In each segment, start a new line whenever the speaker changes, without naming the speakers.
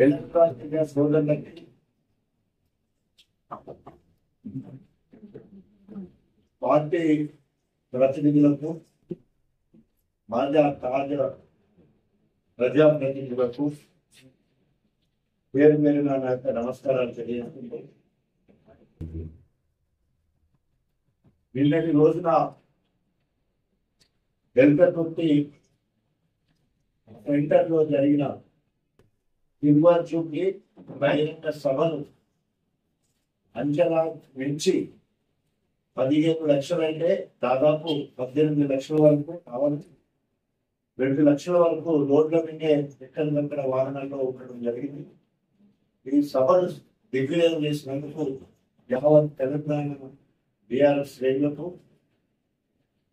Electronic సోదరులకి party ప్రతినిధులకు తాజా ప్రజాప్రతినిధులకు పేరు పేరున నా యొక్క నమస్కారాలు తెలియజేస్తుంది. నిన్నటి రోజున వెల్కర్తి సెంటర్ లో జరిగిన నిర్వాచుకి బహిరంగ సభను అంచనా మించి 15 లక్షలు అంటే దాదాపు 18 లక్షల వరకు కావాలి. 2 లక్షల వరకు రోడ్ల మీదే ఎక్కడ వాహనాల్లో ఉండడం జరిగింది. ఈ సభను దిగ్విజయం చేసినందుకు యావత్ తెలంగాణ బీఆర్ఎస్ శ్రేణులకు,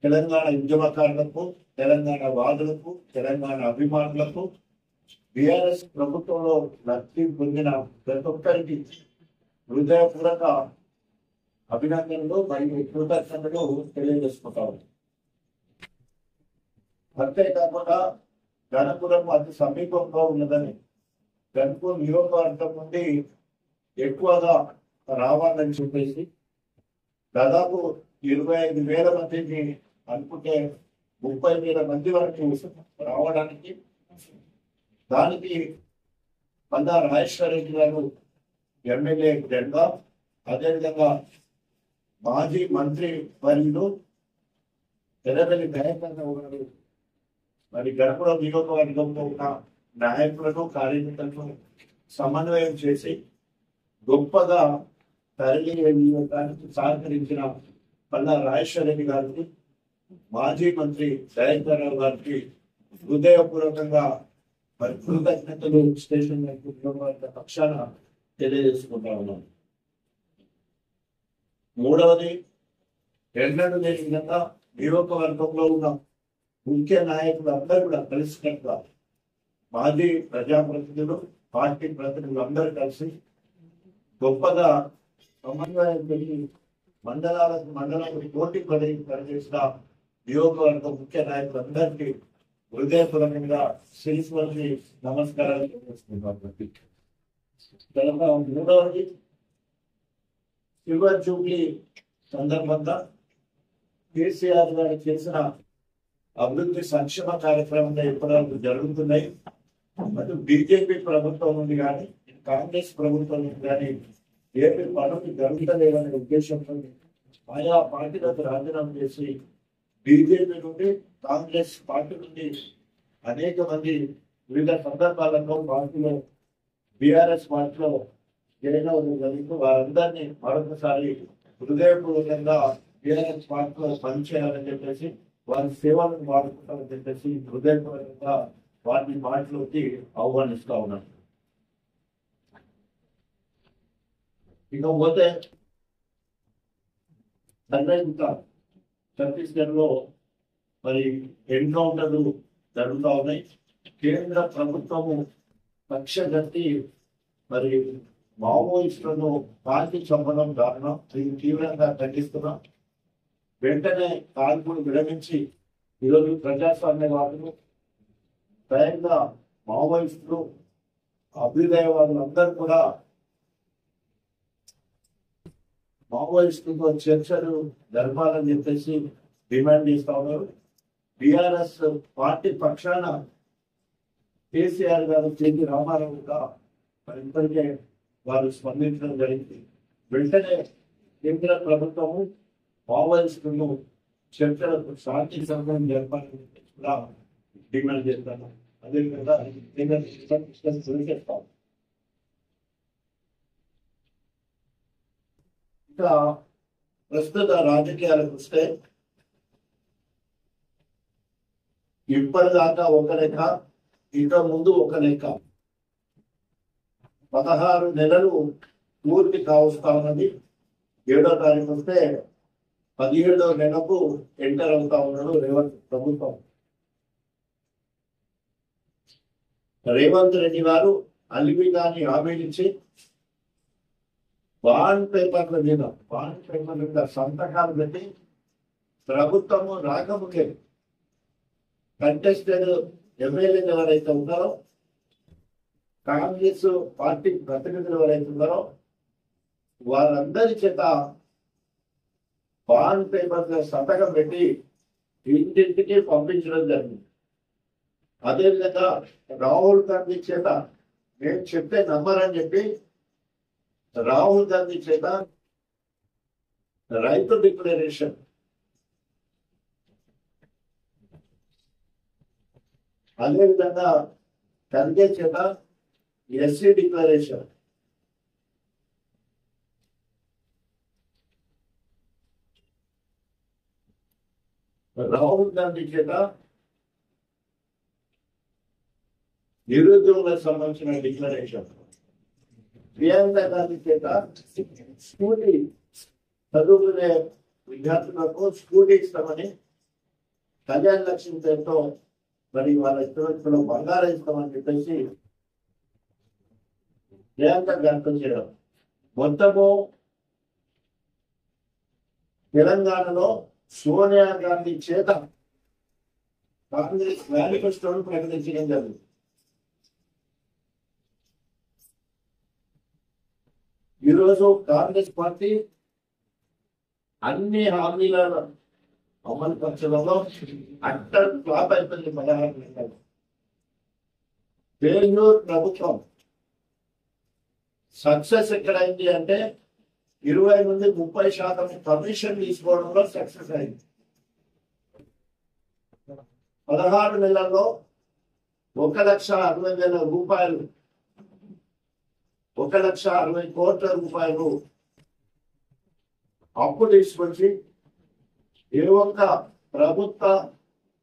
తెలంగాణ ఉద్యమకారులకు, తెలంగాణ వాదులకు, తెలంగాణ అభిమానులకు, బీఆర్ఎస్ ప్రభుత్వంలో లబ్ధి పొందిన ప్రతి ఒక్కరికి హృదయపూర్వక అభినందనలు మరియు కృతజ్ఞతలు తెలియజేసుకుంటాము. అంతేకాకుండా గణపురం అతి సమీపంలో ఉన్నదని, గణపూర్ నియోజకవర్గం నుండి ఎక్కువగా రావాలని చెప్పేసి దాదాపు 25,000 మందిని అనుకుంటే 30,000 మంది వరకు రావడానికి, దానికి పల్లా రాజేశ్వర రెడ్డి గారు ఎమ్మెల్యే జెండా, అదేవిధంగా మాజీ మంత్రి వర్యులు ఎర్రబెల్లి దయాకర్రావు గారు మరి గణపురం నియోజకవర్గంలో ఉన్న నాయకులను, కార్యకర్తలను సమన్వయం చేసి గొప్పగా తరలి నియోజకానికి సహకరించిన పల్లా రాజేశ్వర రెడ్డి గారికి, మాజీ మంత్రి దయాకర్రావు గారికి హృదయపూర్వకంగా మరి కృతజ్ఞతలు స్టేషన్ పక్షాన తెలియజేసుకుంటా ఉన్నాం. మూడవది, ఎన్నడూ లేని విధంగా నియోజకవర్గంలో ఉన్న ముఖ్య నాయకులు అందరూ కూడా కలిసికట్టుగా మాజీ ప్రజాప్రతినిధులు, పార్టీ ప్రతినిధులు అందరూ కలిసి గొప్పగా సమన్వయం పెరిగి మండలాలకు పోటీ పనిచేసిన నియోజకవర్గ ముఖ్య నాయకులందరికీ హృదయపూర్వకంగా శిల్పి నమస్కారాలు తెలియజేస్తున్నాను. మూడవది, సిల్వర్ జూబ్లీ సందర్భంగా కేసీఆర్ గారు చేసిన అభివృద్ధి సంక్షేమ కార్యక్రమాలు ఎప్పటివరకు జరుగుతున్నాయి. మరియు బీజేపీ ప్రభుత్వం నుండి కానీ, కాంగ్రెస్ ప్రభుత్వం నుండి కానీ ఏపీ పనులు జరుగుతలేదనే ఉద్దేశంతో ఆయా పార్టీలకు రాజీనామా చేసి బీజేపీ నుండి, కాంగ్రెస్ పార్టీ నుండి అనేక మంది వివిధ సందర్భాలలో పార్టీలో బీఆర్ఎస్ పార్టీలో జరిగింది. వారందరినీ మరొకసారి హృదయపూర్వకంగా బీఆర్ఎస్ పార్టీలో పనిచేయాలని చెప్పేసి, వారి సేవలను వాడుకుంటామని చెప్పేసి హృదయపూర్వకంగా వారిని పార్టీలోకి ఆహ్వానిస్తా ఉన్నారు. ఇకపోతే ఛత్తీస్గఢ్ లో మరి ఎన్కౌంటర్లు జరుగుతూ ఉన్నాయి. కేంద్ర ప్రభుత్వము కక్షగట్టి మరి మావోయిస్టులను కాల్చి చంపడం కారణం దీన్ని తీవ్రంగా ఖండిస్తున్నాం. వెంటనే కాల్పులు విరమించి ఈరోజు ప్రజాస్వామ్యవాదులు, స్వయంగా మావోయిస్టులు, అభ్యుదయవాదులందరూ కూడా మావోయిస్టులతో చర్చలు జరపాలని చెప్పేసి డిమాండ్ చేస్తా ఉన్నారు. బీఆర్ఎస్ పార్టీ పక్షాన కేసీఆర్ గారు, కేంద్ర రామారావుగా మరి ఇప్పటికే వారు స్పందించడం జరిగింది. వెంటనే కేంద్ర ప్రభుత్వము మావోయిస్టులను చర్చలకు శాంతి సంఘం జరపాలని కూడా డిమాండ్ చేస్తాను. అదేవిధంగా ఇంకా ప్రస్తుత రాజకీయాలకు వస్తే ఇప్పటిదాకా ఒక లెక్క, ఇంకా ముందు ఒక లెక్క. 16 నెలలు పూర్తి కావస్తా ఉన్నది. 7వ తారీఖు వస్తే 17వ నెలకు ఎంటర్ అవుతా ఉన్నాడు రేవంత్ ప్రభుత్వం. రేవంత్ రెడ్డి గారు అలివిగాని హామీలిచ్చి బాండ్ పేపర్ల మీద సంతకాలు పెట్టి ప్రభుత్వము రాకముందే కంటెస్టెడ్ ఎమ్మెల్యేలు ఎవరైతే ఉన్నారో కాంగ్రెస్ పార్టీ ప్రతినిధులు ఎవరైతున్నారో వారందరి చేత బాండ్ పేపర్ సంతకం పెట్టి ఇంటింటికి పంపించడం జరిగింది. అదేవిధంగా రాహుల్ గాంధీ చేత నేను చెప్తే నమ్మరని చెప్పి రాహుల్ గాంధీ చేత రైతు డిక్లరేషన్, అదేవిధంగా ఖర్గే చేత ఎస్సీ డిక్లరేషన్, రాహుల్ గాంధీ చేత నిరుద్యోగులకు సంబంధించిన డిక్లరేషన్, ప్రియాంక గాంధీ చేత స్కూటీ చదువుకునే విద్యార్థులకు స్కూటీ ఇస్తామని, కళ్యాణ లక్ష్మి పేరుతో మరి వాళ్ళ ఇతరులకు బంగారం ఇస్తామని చెప్పేసి ప్రియాంక గాంధీ చేయడం. మొత్తము తెలంగాణలో సోనియా గాంధీ చేత కాంగ్రెస్ మేనిఫెస్టోను ప్రకటించడం జరిగింది. ఈరోజు కాంగ్రెస్ పార్టీ అన్ని హామీలను అమలు పరచడంలో అట్టర్ ఫ్లాప్ అయిపోయింది. 16 నెలలు బెంగళూరు ప్రభుత్వం సక్సెస్ ఎక్కడైంది అంటే 20 నుండి 30% కమిషన్ తీసుకోవడంలో సక్సెస్ అయింది. 16 నెలల్లో 1,60,000 రూపాయలు, 1,60,000 కోట్ల రూపాయలు అప్పు తీసుకొచ్చి ఏ ఒక్క ప్రభుత్వ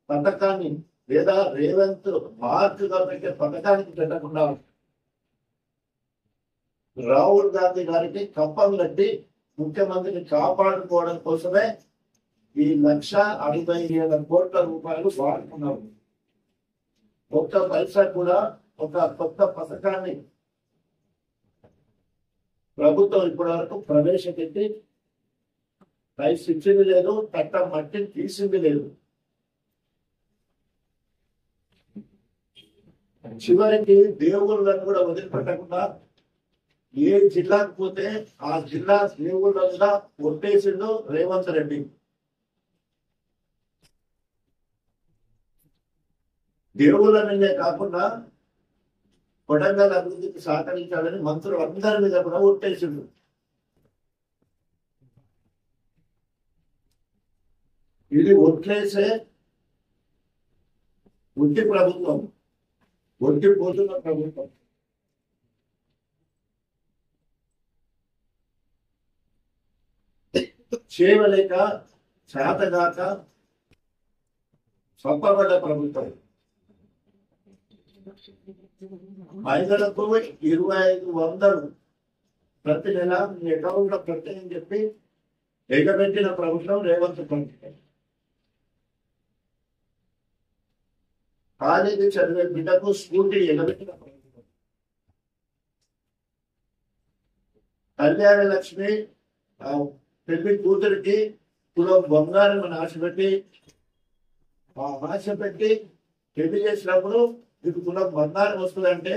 పథకాన్ని లేదా రేవంత్ మార్కుగా పెట్టే పథకానికి పెట్టకుండా రాహుల్ గాంధీ గారికి కప్పం కట్టి ముఖ్యమంత్రిని కాపాడుకోవడం కోసమే ఈ 1,60,000 కోట్ల రూపాయలు వాడుకున్నారు. ఒక్క పైసా కూడా ఒక కొత్త పథకాన్ని ప్రభుత్వం ఇప్పటి వరకు ప్రవేశపెట్టి రైస్ ఇచ్చింది లేదు, తట్ట మట్టిని తీసింది లేదు. చివరికి దేవుళ్ళను కూడా వదిలిపెట్టకుండా ఏ జిల్లాకు పోతే ఆ జిల్లా దేవుళ్ళ మీద కొట్టేసిండు రేవంత్ రెడ్డి. దేవుళ్ళ మీదే కాకుండా కొడంగల్ అభివృద్ధికి సహకరించాలని మంత్రులు అందరి మీద కూడా ఒట్టేసిండు. ఇది ఒట్లేసే ఒట్టి ప్రభుత్వం, ఒట్టి పోతున్న ప్రభుత్వం. చేయలేక చేతగాక చంపబడ్డ ప్రభుత్వం. మహిళలకు 2,500 ప్రతి నెల మీ అకౌంట్ లో పెట్టని చెప్పి ఎగబెట్టిన ప్రభుత్వం రేవంత్ రెడ్డి. కాలేజీ చదివే బిడ్డకు స్కూటీ ఎగబెట్టిన ప్రభుత్వం. కళ్యాణ లక్ష్మి పెళ్లి కూతురికి కులం బంగారం అని ఆశపెట్టి పెళ్లి చేసినప్పుడు మీకు కులం బంగారం వస్తుందంటే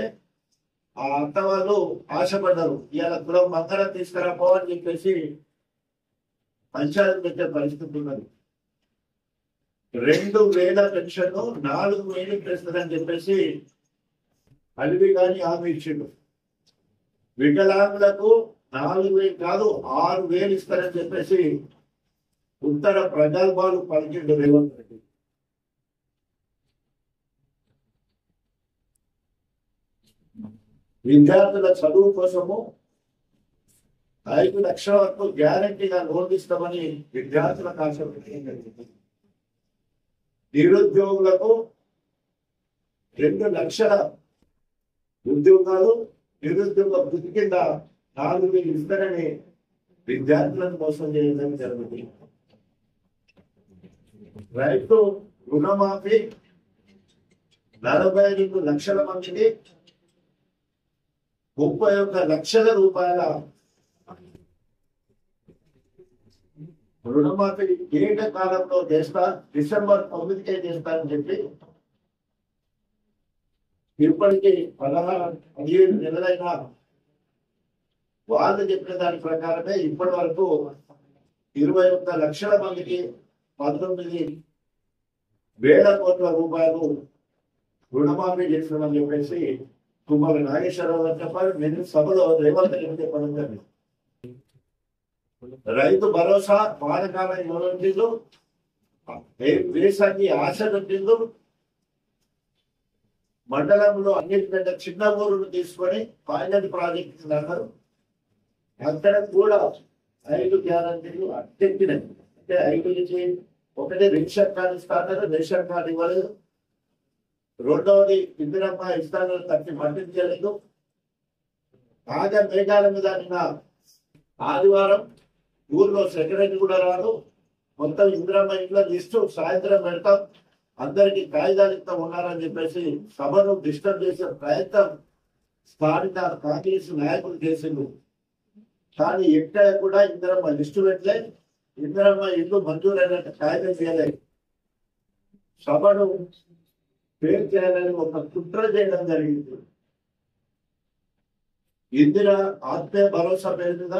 ఆ అత్త వాళ్ళు ఆశపడ్డారు. ఇవాళ కులం బంగారం తీసుకురాపో అని చెప్పేసి పంచాయతీ పెట్టే పరిస్థితి ఉన్నది. 2,000 పెన్షన్ 4,000 చేస్తుందని చెప్పేసి అలివి గాని హామీ ఇచ్చిండు. వికలాంగులకు 4,000 కాదు 6,000 ఇస్తారని చెప్పేసి ఉత్తర ప్రగల్భాలు పలికిండు రేవంత్ రెడ్డి. విద్యార్థుల చదువు కోసము 5 లక్షల వరకు గ్యారంటీగా లోన్ ఇస్తామని విద్యార్థులకు ఆశ పెట్టడం జరిగింది. నిరుద్యోగులకు 2 లక్షల ఉద్యోగాలు నిరుద్యోగ వృత్తి కింద 4,000 ఇస్తారని విద్యార్థులను మోసం చేయడం జరుగుతుంది. రైతు రుణమాఫీ 42 లక్షల మందికి 31 లక్షల రూపాయల రుణమాఫీ ఏకకాలంలో చేస్తా, డిసెంబర్ 9కే చేస్తానని చెప్పి ఇప్పటికీ 15 నెలలైనా వాళ్ళు చెప్పిన దాని ప్రకారమే ఇప్పటి వరకు 21 లక్షల మందికి 19,000 కోట్ల రూపాయలు రుణమాఫీ చేస్తున్నామని చెప్పేసి తుమ్మల నాగేశ్వరరావు గారు చెప్పారు. నేను సభలో రేవంత్ రెడ్డి చెప్పడం జరిగింది. రైతు భరోసా పానకాలం ఇవ్వడంలో దేశానికి ఆశ పెట్టిందో మండలంలో అన్నిటికంటే చిన్న ఊరును తీసుకొని పైలట్ ప్రాజెక్టు అన్నారు. అక్కడ కూడా 5 గ్యారంటీలు అట్టెక్కినాయి. అంటే 5 నుంచి ఒకటి రేషన్ కార్డు ఇస్తాన్నారు, రేషన్ కార్డు ఇవ్వలేదు. రెండవది ఇందిరమ్మ ఇస్తానని తప్పి పట్టించలేదు. తాజా మేఘాల మీద నిన్న ఆదివారం ఊర్లో సెక్రటరీ కూడా రాదు. మొత్తం ఇందిరమ్మ ఇంట్లో లిస్టు సాయంత్రం పెడతాం, అందరికి కాగితాలు ఇస్తా ఉన్నారని చెప్పేసి సభను డిస్టర్బ్ చేసే ప్రయత్నం స్థానిక కాంగ్రెస్ నాయకులు చేసిండు. కానీ ఎక్కడ కూడా ఇందిరమ్మ లిస్టు పెట్టలే, ఇందిరమ్మ ఇల్లు మంజూరైనట్టు కాగితం చేయలేదు. సభను పేరు చేయాలని ఒక కుట్ర చేయడం జరిగింది. ఇందిర ఆత్మీయ భరోసా పేరు మీద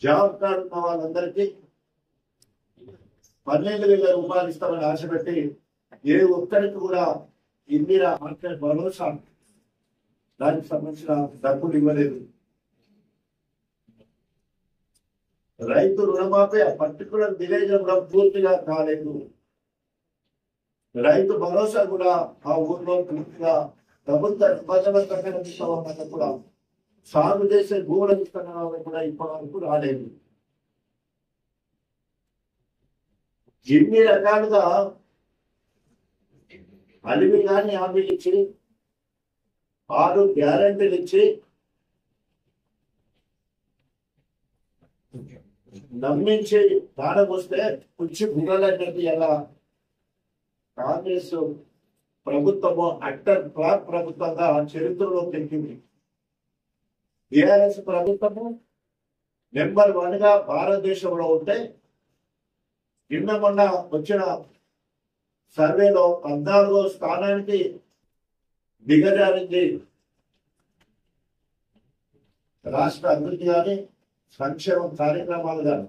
జాబ్ కార్డు ఉన్న వాళ్ళందరికీ 12,000 రూపాయలు ఇస్తామని ఆశ పెట్టి ఏ ఒక్కరికి కూడా ఇందిర ఆత్మీయ భరోసా దానికి సంబంధించిన డబ్బులు ఇవ్వలేదు. రైతు రుణమాఫీ ఆ పర్టికులర్ విలేజ్ కూడా పూర్తిగా కాలేదు. రైతు భరోసా కూడా ఆ ఊర్లో పూర్తిగా ప్రభుత్వ కూడా సాగు చేసే భూముల విస్తరణ కూడా ఇప్పటి వరకు రాలేదు. ఎన్ని రకాలుగా అలివి కానీ హామీలు ఇచ్చి 6 గ్యారంటీలు ఇచ్చి నమ్మించి దాడకొస్తే పుచ్చి గుర్రాలనేది ఎలా కాంగ్రెస్ ప్రభుత్వము అట్టర్ ఫ్లాప్ ప్రభుత్వంగా చరిత్రలో తెలిపింది. టిఆర్ఎస్ ప్రభుత్వము నెంబర్ 1 గా భారతదేశంలో ఉంటే నిన్న మొన్న వచ్చిన సర్వేలో 14వ స్థానానికి దిగజారింది. రాష్ట్ర అభివృద్ధి కానీ సంక్షేమ కార్యక్రమాలు కానీ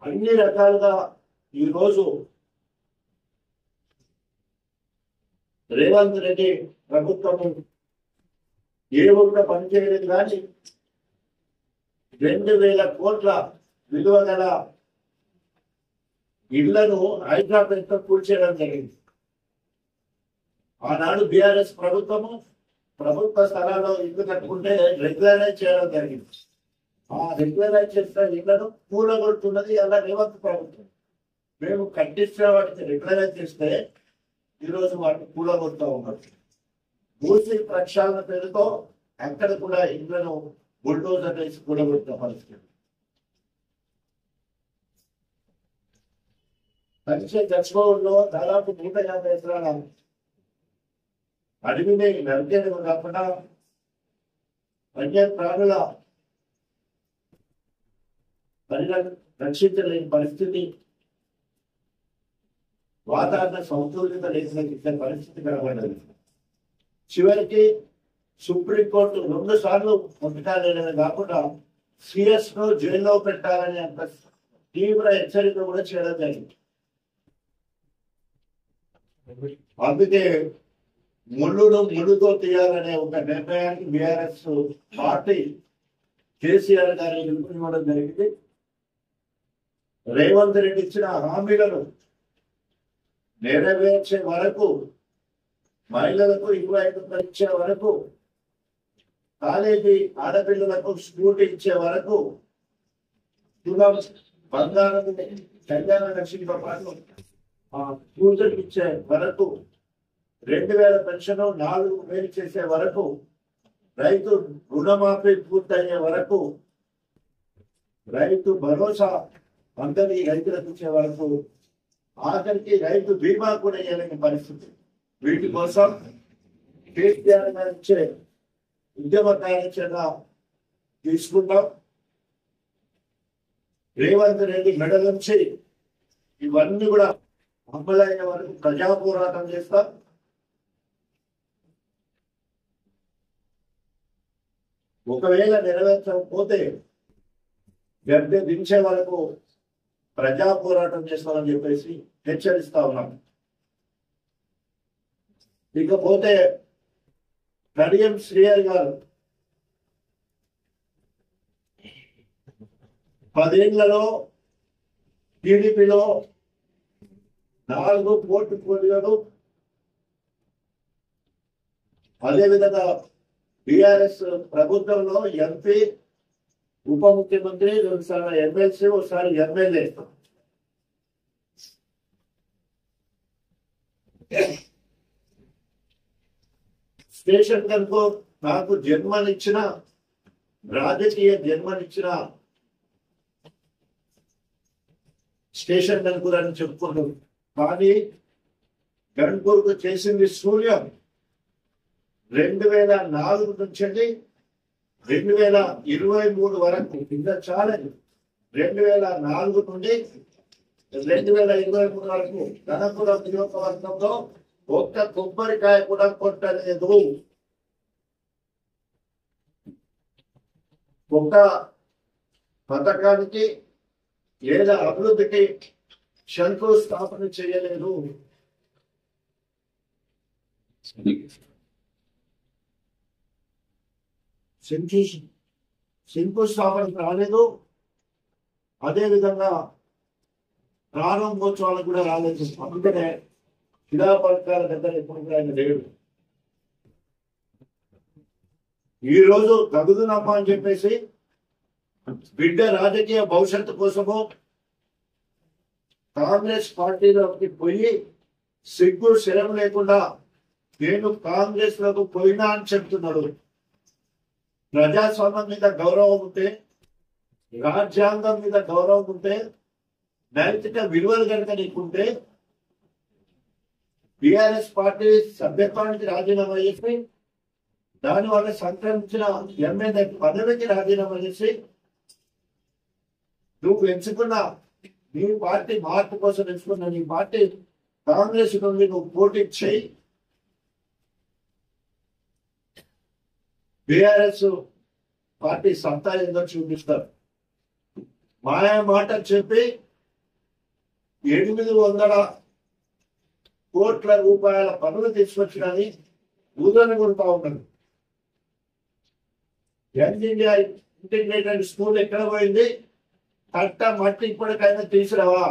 అన్ని రకాలుగా ఈరోజు రేవంత్ రెడ్డి ప్రభుత్వము ఏ ఊరిలో పనిచేయలేదు. కానీ 2,000 కోట్ల విలువ గల ఇళ్లను హైదరాబాద్ తో కూల్చేయడం జరిగింది. ఆనాడు బీఆర్ఎస్ ప్రభుత్వము ప్రభుత్వ స్థలాల్లో ఇల్లు కట్టుకుంటే రెగ్యులరైజ్ చేయడం జరిగింది. ఆ రెగ్యులరైజ్ చేసిన ఇళ్లను కూలగొడుతున్నది అలా రేవంత్ ప్రభుత్వం. మేము కట్టించిన వాటికి రెగ్యులరైజ్ చేస్తే ఈరోజు వాటిని కూలగొడుతూ ఉన్నారు. మూసి ప్రక్షాళన పేరుతో అక్కడ కూడా ఇళ్లను బుల్డోజర్ వేసి కూలగొట్టిన పరిస్థితి. పంచే గచ్చిబౌలిలో దాదాపు 150 ఎకరాల అడవిని నరికేయడం కాకుండా వన్య ప్రాణుల రక్షించలేని పరిస్థితి, వాతావరణ సమతుల్యత లేచిన పరిస్థితి కనబడ్డది. చివరికి సుప్రీంకోర్టు 2 సార్లు ముట్టడాలేదని కాకుండా సిఎస్ ను జైల్లో పెట్టాలని అంత తీవ్ర హెచ్చరిక కూడా చేయడం జరిగింది. అందుకే ముళ్ళుతో తీయాలనే ఒక నిర్ణయానికి బీఆర్ఎస్ పార్టీ కేసీఆర్ గారిని పిలుపునివ్వడం జరిగింది. రేవంత్ రెడ్డి ఇచ్చిన హామీలను నెరవేర్చే వరకు, మహిళలకు 25 ఇచ్చే వరకు, కాలేజీ ఆడపిల్లలకు స్కూటీ ఇచ్చే వరకు, తులం బంగారం కళ్యాణ లక్ష్మితో పాటు పూజలు ఇచ్చే వరకు, 2,000 పెన్షన్ 4,000 చేసే వరకు, రైతు రుణమాఫీ పూర్తయ్యే వరకు, రైతు భరోసా అందరి రైతులకు ఇచ్చే వరకు, ఆఖరికి రైతు బీమా కూడా ఇవ్వలేని పరిస్థితి. వీటి కోసం కేసీఆర్ గారు ఇచ్చే ఉద్యమ కార్యాచరణ తీసుకుంటాం. రేవంత్ రెడ్డి మెడ నుంచి ఇవన్నీ కూడా అమలైన వరకు ప్రజా పోరాటం చేస్తాం. ఒకవేళ నెరవేర్చకపోతే గద్దె దించే వరకు ప్రజా పోరాటం చేస్తామని చెప్పేసి హెచ్చరిస్తా ఉన్నాం. ఇకపోతే కడియం శ్రీహరి గారు 10 ఏళ్లలో టీడీపీలో 4 పోర్టుఫోలియోలు, అదేవిధంగా బీఆర్ఎస్ ప్రభుత్వంలో ఎంపీ, ఉప ముఖ్యమంత్రి, 2 సార్లు ఎమ్మెల్సీ, ఒకసారి ఎమ్మెల్యే. స్టేషన్ కనుక నాకు జన్మనిచ్చిన, రాజకీయ జన్మనిచ్చిన స్టేషన్ గన్పూర్ అని చెప్పుకుంటారు. కానీ గన్పూర్కు చేసింది సూర్యం 2004 నుంచి 2023 వరకు. ఇంకా చాలా 2004 నుండి 2023 వరకు గణపురం నియోజకవర్గంలో ఒక్క కొబ్బరికాయ కూడా కొట్టలేదు. ఒక్క పథకానికి లేదా అభివృద్ధికి శంకుస్థాపన చేయలేదు. శంకుస్థాపన రాలేదు. అదేవిధంగా ప్రారంభోత్సవాలకు కూడా రాలేదు. అందుకనే శిలాపలకాల దగ్గర ఎప్పుడు ఆయన లేడు. ఈరోజు తగుదునమ్మా అని చెప్పేసి బిడ్డ రాజకీయ భవిష్యత్తు కోసము కాంగ్రెస్ పార్టీలోకి పోయి సిగ్గు శరం లేకుండా నేను కాంగ్రెస్ లోకి పోయినా అని చెప్తున్నాడు. ప్రజాస్వామ్యం మీద గౌరవం ఉంటే, రాజ్యాంగం మీద గౌరవం ఉంటే, నైతిక విలువలు కనుక నీకుంటే బీఆర్ఎస్ పార్టీ సభ్యత్వానికి రాజీనామా చేసి దానివల్ల సంక్రమించిన ఎమ్మెల్యే పదవికి రాజీనామా చేసి నువ్వు ఎంచుకున్న నీ పార్టీ మార్పు కోసం ఎంచుకున్న నీ పార్టీ కాంగ్రెస్ నుండి నువ్వు పోటీ చేయి. బీఆర్ఎస్ పార్టీ సత్తా ఏదో చూపిస్తారు. మాయా మాట చెప్పి 800 కోట్ల రూపాయల పనులు తీసుకొచ్చినని ఊదని కొడుతూ ఉంటారు. యంగ్ ఇండియా ఇంటిగ్రేటెడ్ స్కూల్ ఎక్కడ పోయింది? కట్ట మట్టి ఇప్పటికైనా తీసుకురావా?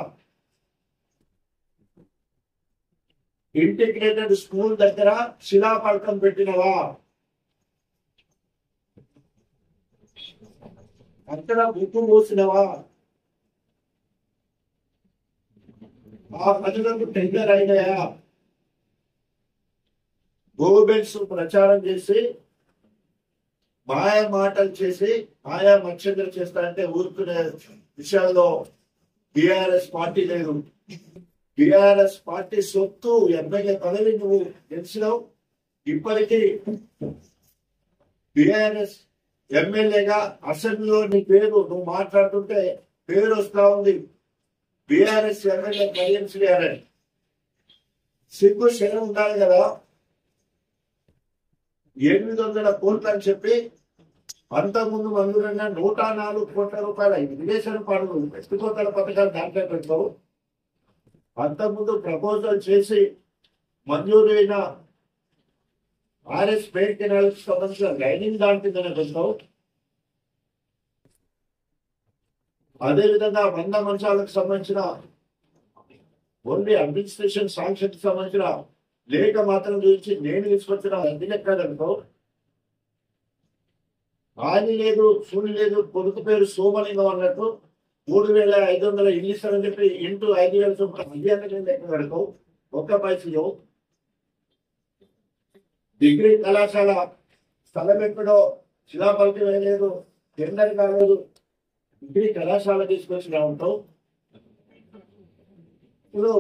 ఇంటిగ్రేటెడ్ స్కూల్ దగ్గర శిలాపలకం పెట్టినవా? అక్కడ ఉప్పు మూసినవా? ఆ ప్రజలకు టెండర్ అయినాయా? గోబెల్స్ ప్రచారం చేసి మాయా మాటలు చేసి మాయా మత్స్యంగా చేస్తారంటే ఊరుకునే విషయాల్లో బీఆర్ఎస్ పార్టీ లేదు. బీఆర్ఎస్ పార్టీ సొత్తు ఎమ్మెల్యే పదవి నువ్వు గెలిచినావు. ఇప్పటికీ బీఆర్ఎస్ ఎమ్మెల్యేగా అసెంబ్లీలో నీ పేరు నువ్వు మాట్లాడుతుంటే పేరు వస్తా ఉంది. బీఆర్ఎస్ ఎమ్మెల్యే కడియం శ్రీహరి సిగ్గు శరం ఉండాలి కదా. 800 కోట్లు అని చెప్పి అంతకుముందు మంజూరైన 104 కోట్ల రూపాయల ఇరిగేషన్ పనులు ఎత్తిపోతల పథకాలు దాంట్లో పెట్టావు. అంతకుముందు ప్రపోజల్ చేసి మంజూరైన ఆర్ఎస్ పేట్ కెనాల్ సంబంధించిన లైనింగ్ దాంట్లోనే పెట్టావు. అదేవిధంగా 100 మంచాలకు సంబంధించిన ఓన్లీ అడ్మినిస్ట్రేషన్ శాంక్షన్ కి సంబంధించిన లేఖ మాత్రం చూసి నేను తీసుకొచ్చిన అది లెక్కలనుకో. ఆది లేదు, సూని లేదు, కొడుకు పేరు సోమలింగం అన్నట్టు 3500 ఇల్లు ఇస్తారని చెప్పి ఇంటూ 5000 చొప్పున మధ్యాహ్నం లెక్క కడతావు. ఒక్క పైసలు డిగ్రీ కళాశాల స్థలం ఎక్కడో శిలాపలకి వేయలేదు, టెండర్ కాలేదు, డిగ్రీ కళాశాల తీసుకొచ్చి ఉంటావు. ఇప్పుడు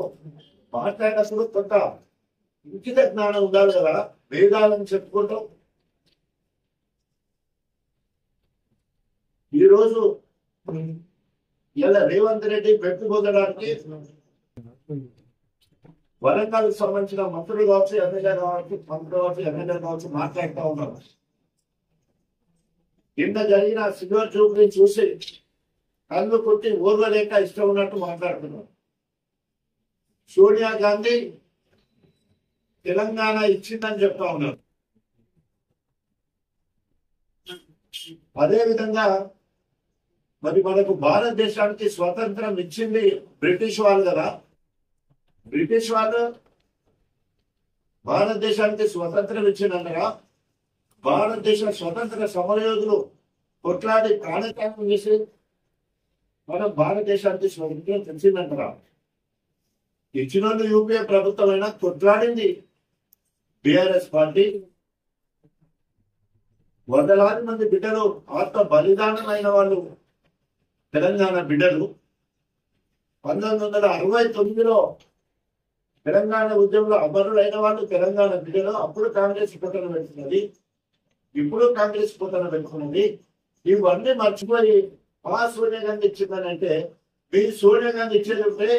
మాట్లాడినప్పుడు కొంత ఉచిత జ్ఞానం ఉండాలి కదా. వేదాలను చెప్పుకుంటాం. ఈరోజు ఇలా రేవంత్ రెడ్డి పెట్టుకోవడానికి వరంగల్కి సంబంధించిన మంత్రులు కావచ్చు, ఎమ్మెల్యే కావచ్చు, మంత్రులు కావచ్చు, ఎమ్మెల్యే కావచ్చు మాట్లాడుతూ ఉన్నారు. కింద జరిగిన సిల్వర్ జూబ్లీ చూసి కళ్ళు కొట్టి ఓర్వలేక ఇష్టం ఉన్నట్టు మాట్లాడుతున్నారు. సోనియా గాంధీ తెలంగాణ ఇచ్చిందని చెప్తా ఉన్నారు. అదేవిధంగా మరి మనకు భారతదేశానికి స్వతంత్రం ఇచ్చింది బ్రిటిష్ వాళ్ళు కదా. బ్రిటిష్ వాళ్ళు భారతదేశానికి స్వతంత్రం ఇచ్చిందనగా భారతదేశ స్వతంత్ర సమరయోధులు కొట్లాడి ప్రాణత్యాగం చేసి మనం భారతదేశానికి స్వతంత్రం తెలిసిందంటారా. ఇచ్చిన యూపీఏ ప్రభుత్వం అయినా కొట్లాడింది బిఆర్ఎస్ పార్టీ. వందలాది మంది బిడ్డలు ఆత్మ బలిదానం అయిన వాళ్ళు తెలంగాణ బిడ్డలు. 1969లో తెలంగాణ ఉద్యమంలో అమరులైన వాళ్ళు తెలంగాణ బిడ్డలు. అప్పుడు కాంగ్రెస్ పొట్టన పెట్టుకున్నది, ఇప్పుడు కాంగ్రెస్ పొట్టన పెట్టుకున్నది. ఇవన్నీ మర్చిపోయి సోనియా గాంధీ ఇచ్చిందని అంటే, మీరు సోనియా గాంధీ ఇచ్చేదంటే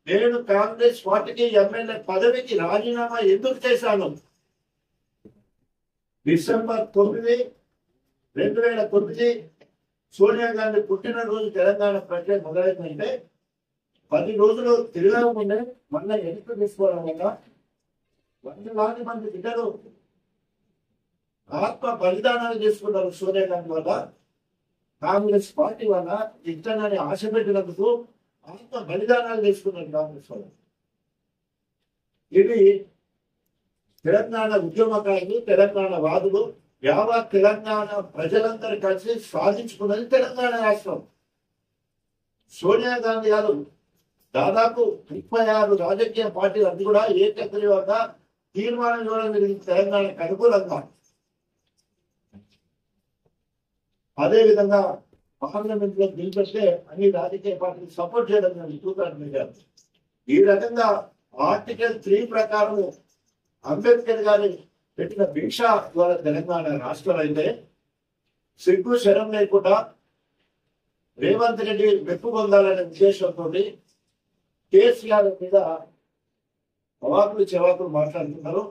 నేను కాంగ్రెస్ పార్టీకి ఎమ్మెల్యే పదవికి రాజీనామా ఎందుకు చేశాను? డిసెంబర్ 9, 2009 సోనియా గాంధీ పుట్టినరోజు తెలంగాణ ప్రక్రియ మొదలైందంటే 10 రోజులు తిరగకుండా మళ్ళీ ఎన్నిక తీసుకోవడం వల్ల వందలాది మంది బిడ్డలు ఆత్మ బలిదానాలు చేసుకున్నారు. సోనియా గాంధీ వల్ల, కాంగ్రెస్ పార్టీ వల్ల ఇద్దరిని ఆశ పెట్టినందుకు ఆత్మ బలిదానాలు చేసుకున్నారు కాంగ్రెస్ వల్ల. ఇది తెలంగాణ ఉద్యమకారులు, తెలంగాణ వాదులు, యావత్ తెలంగాణ ప్రజలందరూ కలిసి సాధించుకున్నది తెలంగాణ రాష్ట్రం. సోనియా గాంధీ గారు దాదాపు 36 రాజకీయ పార్టీలు అన్ని కూడా ఏకగ్రీవంగా తీర్మానం ఇవ్వడం జరిగింది తెలంగాణకు అనుకూలంగా. అదేవిధంగా పార్లమెంట్ లో నిలబెట్టే అన్ని రాజకీయ పార్టీలు సపోర్ట్ చేయడం జరిగింది. ఈ రకంగా ఆర్టికల్ 3 ప్రకారం అంబేద్కర్ గారి పెట్టిన భిక్ష ద్వారా తెలంగాణ రాష్ట్రం అయితే సిగ్గు శరం లేకుండా రేవంత్ రెడ్డి మెప్పు పొందాలనే ఉద్దేశంతో కేసీఆర్ మీద అవాకులు చెవాకులు మాట్లాడుతున్నారు.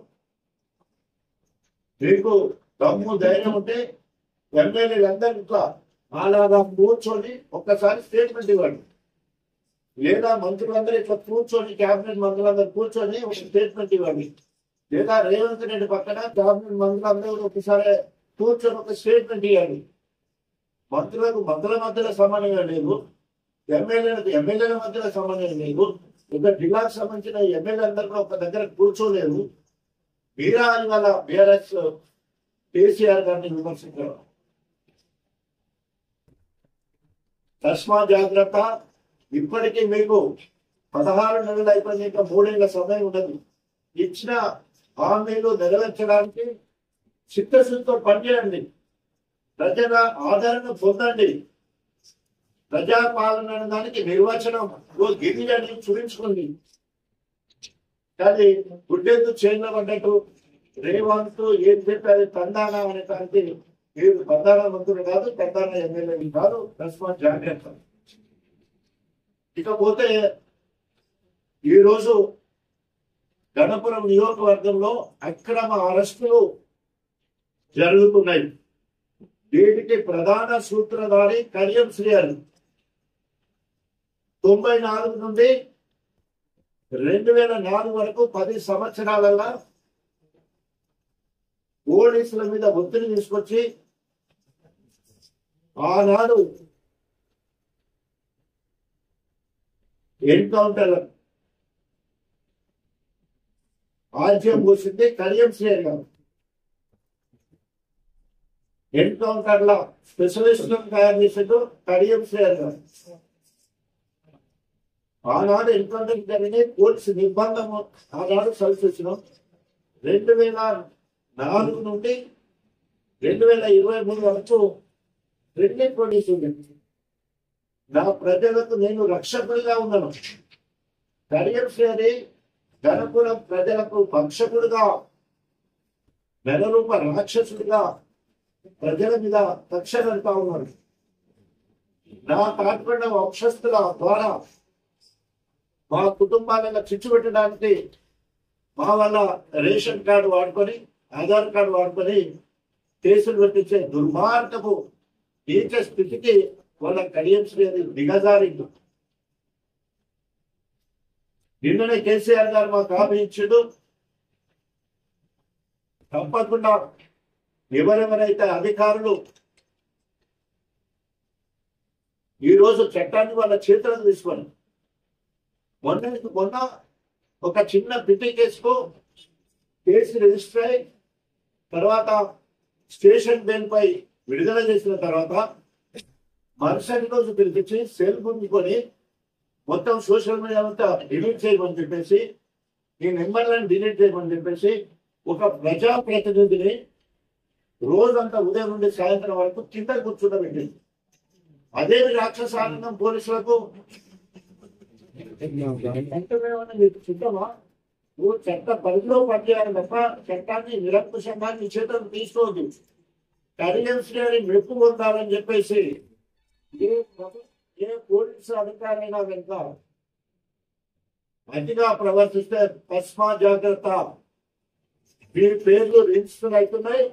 మీకు దమ్ము ధైర్యం ఉంటే ఎమ్మెల్యేలందరూ ఇట్లా అలాగా కూర్చొని ఒక్కసారి స్టేట్మెంట్ ఇవ్వండి, లేదా మంత్రులందరూ ఇట్లా కూర్చొని క్యాబినెట్ మంత్రులందరూ కూర్చొని ఒక స్టేట్మెంట్ ఇవ్వండి, లేదా రేవంత్ రెడ్డి పక్కన క్యాబినెట్ మంత్రులందరూ ఒకసారి కూర్చొని ఒక స్టేట్మెంట్ ఇవ్వండి. మంత్రులకు మంత్రుల మధ్యలో సమన్వయం లేదు, ఎమ్మెల్యేలకు ఎమ్మెల్యేల మధ్యలో సమన్వయం లేదు, ఒక జిల్లాకు సంబంధించిన ఎమ్మెల్యే అందరూ కూడా ఒక దగ్గర కూర్చోలేదు. మీరా ఇవాళ బీఆర్ఎస్ కేసీఆర్ గారిని విమర్శించారు. తస్మా జాగ్రత్త. ఇప్పటికీ మీకు 16 నెలలు అయిపోయింది, ఇంకా 3 ఏళ్ల సమయం ఉన్నది. ఇచ్చిన హామీలు నెరవేర్చడానికి చిత్తశుద్ధితో పనిచేయండి, ప్రజల ఆదరణ పొందండి. ప్రజాపాలన అనే దానికి నిర్వచనం గిరిజని చూపించుకుంది. కానీ గుడ్డెద్దు చేనులో పడ్డట్టు రేవంత్ ఏం చెప్పారు తందానా అనే దానికి మీరు ప్రధాన మంత్రులు కాదు, ప్రధాన ఎమ్మెల్యేలు కాదు. తస్మాత్ జాగ్రత్త. ఇకపోతే ఈరోజు గణపురం నియోజకవర్గంలో అక్రమ అరెస్టులు జరుగుతున్నాయి. వీటికి ప్రధాన సూత్రధారి కడియం శ్రీహరి. 94 నుండి 2004 వరకు 10 సంవత్సరాలలో పోలీసుల మీద ఒత్తిడి తీసుకొచ్చి ఆనాడు ఎన్కౌంటర్ ఆజ్యం పోసింది కడియం శ్రీహరి గారు. ఎన్కౌంటర్ లా స్పెషలిస్టులను తయారు చేసేది కడియం శ్రీహరి గారు. ఆనాడు ఎన్కౌంటర్ జరిగిన పోలీసు నిర్బంధం ఆనాడు సరిచేసినాం. 2004 నుండి 2023 వరకు రెండింటి పోలీసు ఉంది. నా ప్రజలకు నేను రక్షకుడిగా ఉన్నాను. కడియం శ్రీహరి గణపురం ప్రజలకు భక్షకుడుగా, మెడరూప రాక్షసుడిగా ప్రజల మీద కక్ష పెడతా ఉన్నాడు. నా తాత్పర్య వంశస్థుల ద్వారా మా కుటుంబాలను చిచ్చు పెట్టడానికి మా వాళ్ళ రేషన్ కార్డు వాడుకొని ఆధార్ కార్డు వాడుకొని కేసులు పెట్టించే దుర్మార్గపు నీచ స్థితికి వాళ్ళ కడియం దిగజారింది. నిన్ననే కేసీఆర్ గారు మాకు హామీ ఇచ్చిండు, తప్పకుండా ఎవరెవరైతే అధికారులు ఈ రోజు చట్టాన్ని వాళ్ళ చేతులకు తీసుకొని మొన్న ఒక చిన్న పిటి కేసుకు కేసు రిజిస్టర్ అయి తర్వాత స్టేషన్ బెయిల్ పై విడుదల చేసిన తర్వాత మరుసటి రోజు పిలిపించి సెల్ పొందుకొని మొత్తం సోషల్ మీడియా అంతా డిలీట్ చేయమని చెప్పేసి ఈ నెంబర్లను డిలీట్ చేయమని చెప్పేసి ఒక ప్రజాప్రతినిధిని రోజంతా ఉదయం నుండి సాయంత్రం వరకు కింద కూర్చుండబెట్టింది. అదే రాక్షసానందం పోలీసులకు చూద్దామా, నువ్వు చట్ట పరిధిలో పనిచేయాలి తప్ప చట్టాన్ని నిరంకుశంగా నీ చేతులకు తీసుకోవద్దు. కడియన్స్ గారి మెప్పు పొందాలని చెప్పేసి ఏ పోలీసు అధికారైనా కనుక అతిగా ప్రవర్తిస్తే తస్మా జాగ్రత్త, మీ పేర్లు రిజిస్టర్ అవుతున్నాయి,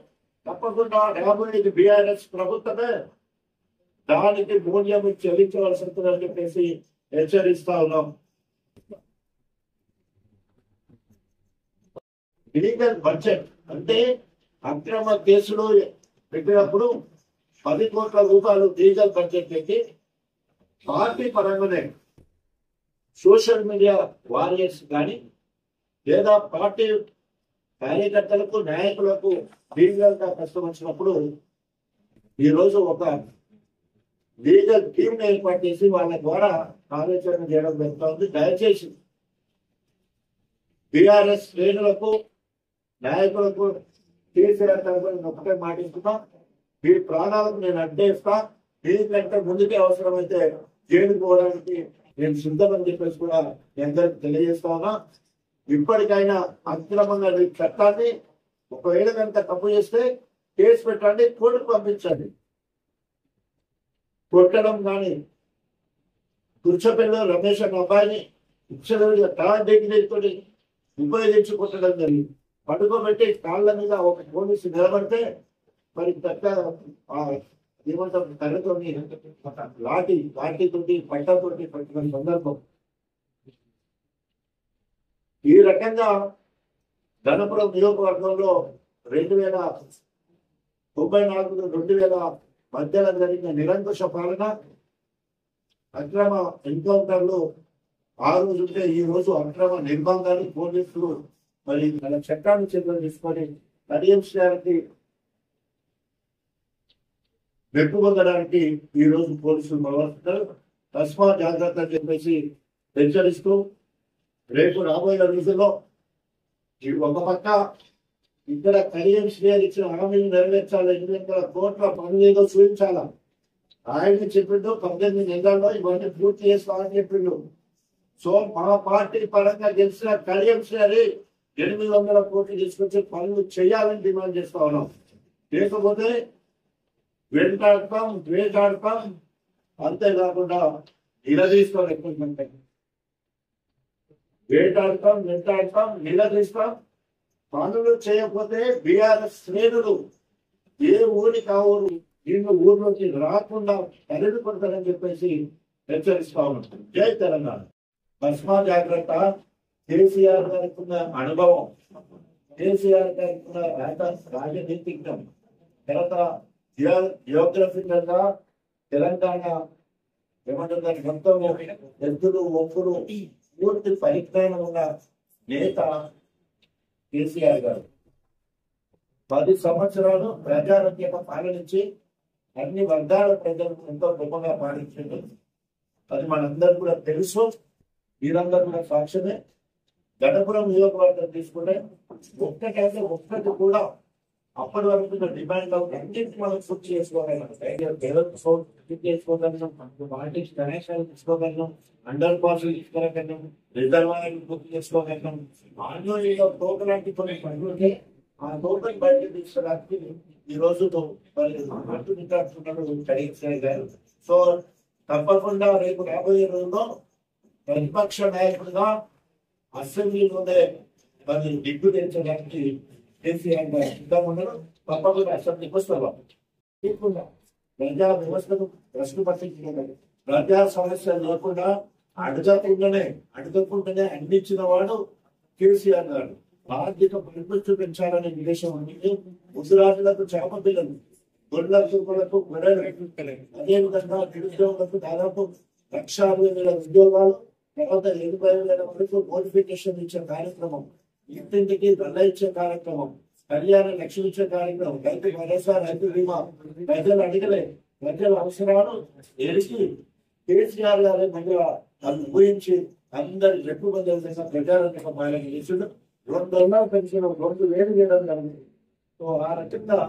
తప్పకుండా రాబోయేది బీఆర్ఎస్ ప్రభుత్వమే, దానికి మూల్యం చెల్లించవలసి ఉంటుందని చెప్పేసి హెచ్చరిస్తా ఉన్నాం. ఇల్లీగల్ బడ్జెట్ అంటే అక్రమ కేసులు పెట్టినప్పుడు 10 కోట్ల రూపాయలు లీగల్ బడ్జెట్ పెట్టి పార్టీ పరంగానే సోషల్ మీడియా వారియర్స్ కానీ లేదా పార్టీ కార్యకర్తలకు నాయకులకు లీగల్ గా కష్టం వచ్చినప్పుడు ఈరోజు ఒక లీగల్ టీమ్ ఏర్పాటు చేసి వాళ్ళ ద్వారా కార్యాచరణ చేయడం జరుగుతుంది. దయచేసి బీఆర్ఎస్ శ్రేణులకు నాయకులకు కేసీఆర్ తరఫున ఒకటే మాటిస్తున్నా, మీ ప్రాణాలకు నేను అడ్డేస్తా, దీనికంటే ముందుకే అవసరమైతే జైలుకు పోవడానికి నేను సిద్ధమని చెప్పేసి కూడా అందరికి తెలియజేస్తా ఉన్నా. ఇప్పటికైనా అక్రమంగా చట్టాన్ని ఒకవేళ కనుక తప్పు చేస్తే కేసు పెట్టండి, కోర్టుకు పంపించండి. కొట్టడం కానీ తుర్చపల్లిలో రమేష్ అన్న అబ్బాయిని థర్డ్ డిగ్రీ తోటి ఉపయోగించి కొట్టడం జరిగింది. పడుకోబెట్టి కాళ్ళ మీద ఒక పోలీసు నిలబడితే మరి ఏమంటారు కర్రతోని లాఠీతోటి పట్టతోటి పట్టిన సందర్భం. ఈ రకంగా ధనపురం నియోజకవర్గంలో 2094-2000 మధ్యలో జరిగిన నిరంకుశ పాలన, అక్రమ ఎన్కౌంటర్లు ఆ రోజు ఉంటే ఈ రోజు అక్రమ నిర్బంధాలు పోలీసులు మరి మన చట్టాన్ని చేతులు తీసుకొని కడియంకి మెప్పు పొందడానికి ఈ రోజు పోలీసులు ప్రవర్తిస్తారు. తస్మా జాగ్రత్త అని చెప్పేసి హెచ్చరిస్తూ రేపు రాబోయే రోజుల్లో ఒక పక్క ఇక్కడ కడియం ఇచ్చిన హామీలు నెరవేర్చాలి, 800 కోట్ల పనులు ఏదో చూపించాలా. ఆయన చెప్పిండు 18 నెలల్లో ఇవన్నీ పూర్తి చేస్తామని చెప్పిండు. సో మా పార్టీ పరంగా గెలిచిన కడియం 800 కోట్లు తీసుకొచ్చి పనులు చేయాలని డిమాండ్ చేస్తా ఉన్నాం. లేకపోతే వెంటాడతాం, వేటాడతాం, అంతేకాకుండా నిలదీస్తాం. ఎక్కువ వేటాడతాం, వెంటాడతాం, నిలదీస్తాం. పనులు చేయకపోతే బీఆర్ఎస్ శ్రేణులు ఏ ఊరికి ఆ ఊరు వీళ్ళు ఊర్లోకి రాకుండా తరలిపడతారని చెప్పేసి హెచ్చరిస్తా ఉన్నాం. జై తెలంగాణ. తస్మా జాగ్రత్త. కేసీఆర్ గారికి ఉన్న అనుభవం, కేసీఆర్ గారికి ఉన్న రాజనీతిజ్ఞం, తర్వాత జియోగ్రఫికల్ గా తెలంగాణ ఏమంటుందని మొత్తం ఎద్దులు ఒప్పులు పూర్తి పరిజ్ఞానం ఉన్న నేత కేసీఆర్ గారు. 10 సంవత్సరాలు ప్రజారోగ్యంగా పాలనించి అన్ని వర్గాల ప్రజలకు ఎంతో గొప్పగా పాలించింది. అది మనందరూ కూడా తెలుసు, మీరందరూ కూడా సాక్ష్యమే. గణపురం నియోజకవర్గం తీసుకుంటే ఒక్కటి కూడా అప్పటి వరకు డిమాండ్ అన్నింటి మనం పూర్తి చేసుకోగలం. కనెక్షన్ తీసుకోగలం, అండర్ పాస్ తీసుకోగలం, రిజర్వాయర్లు పూర్తి చేసుకోగలం. ఆన్లైన్లో టోకెన్ లాంటి కొన్ని పనులుంటే ఆ టోకెన్ బయట తీసుకోవడానికి ఈ రోజు గారు. సో తప్పకుండా రేపు రాబోయే రోజుల్లో ప్రతిపక్ష నాయకుడిగా అసెంబ్లీలోనే మరి దిగ్గు తెచ్చడానికి కేసీఆర్ గారు సిద్ధంగా ఉన్నారు. తప్పకుండా అసెంబ్లీకి వస్తారు. లేకుండా ప్రజా వ్యవస్థను ప్రశ్న పట్టించుకున్నారు. ప్రజా సమస్యలు లేకుండా అడగకుండానే అందించిన వాడు కేసీఆర్ గారు. ఆర్థిక పరిపుష్టి పెంచాలనే ఉద్దేశం ఉంది. ముద్దురాజులకు చేప పిల్లలు, గొర్రెలకు గొర్రెలు, అదేవిధంగా నిరుద్యోగులకు దాదాపు 1,60,000 ఉద్యోగాలు, తర్వాత 70,000 వరకు నోటిఫికేషన్ ఇచ్చే కార్యక్రమం, ఇంటింటికి దండ ఇచ్చే కార్యక్రమం, కళ్యాణ లక్ష్మి ఇచ్చే కార్యక్రమం, రైతు భరోసా, రైతు బీమా. ప్రజలు అడిగలే, ప్రజల అవసరాలు ఎరిగి కేసీఆర్ గారి మధ్య అది ఊహించి అందరి రెప్పు బదులుగా ప్రజారంగ పాలన చేసిండు. 200 పెన్షన్ 2,000 చేయడం జరిగింది. సో ఆ రకంగా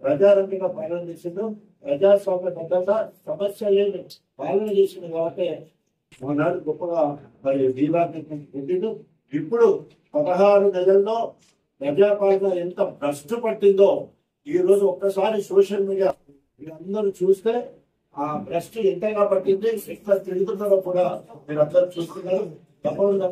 ప్రజారంగ పాలన చేసిండు. ప్రజాస్వామ్యబద్ధంగా సమస్య లేని పాలన చేసింది కాబట్టి ఆనాడు గొప్పగా మరి దీవాన్ని. ఇప్పుడు 16 నెలల్లో ప్రజాపాలన ఎంత భ్రష్టు పట్టిందో ఈ రోజు ఒక్కసారి సోషల్ మీడియా మీరందరూ చూస్తే ఆ భ్రష్టు ఎంతగా పట్టింది, ఎక్కడ తిరుగుతున్నారో కూడా మీరు అందరూ చూస్తున్నారు. తప్పకుండా